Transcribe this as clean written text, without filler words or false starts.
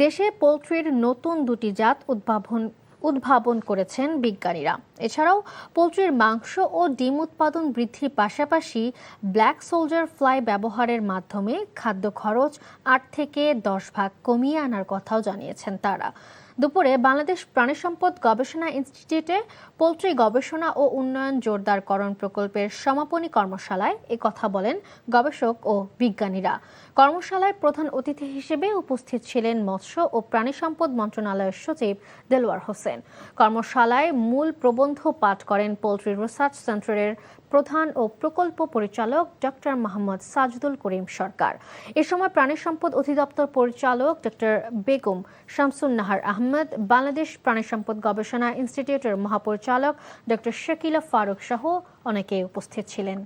দেশে পোলট্রির নতুন দুটি জাত উদ্ভাবন করেছেন বিজ্ঞানীরা। এছাড়াও পোলট্রির মাংস ও ডিম উৎপাদন বৃদ্ধির পাশাপাশি ব্ল্যাক সোলজার ফ্লাই ব্যবহারের মাধ্যমে খাদ্য খরচ ৮ থেকে ১০ ভাগ কমিয়ে আনার কথাও জানিয়েছেন তারা। দুপুরে বাংলাদেশ প্রাণিসম্পদ গবেষণা ইনস্টিটিউটে পোলট্রি গবেষণা ও উন্নয়ন জোরদারকরণ প্রকল্পের সমাপনী কর্মশালায় কথা বলেন গবেষক ও বিজ্ঞানীরা। কর্মশালায় প্রধান অতিথি হিসেবে উপস্থিত ছিলেন মৎস্য ও প্রাণিসম্পদ মন্ত্রণালয়ের সচিব দেলোয়ার হোসেন। কর্মশালায় মূল প্রবন্ধ পাঠ করেন পোলট্রি রিসার্চ সেন্টারের প্রধান ও প্রকল্প পরিচালক ডক্টর মোহাম্মদ সাজদুল করিম সরকার। এ সময় প্রাণিসম্পদ অধিদপ্তর পরিচালক ডক্টর বেগম শামসুন নাহার আহমেদ, বাংলাদেশ প্রাণিসম্পদ গবেষণা ইনস্টিটিউটের মহাপরিচালক ডক্টর শাকিলা ফারুক সহ অনেকে উপস্থিত ছিলেন।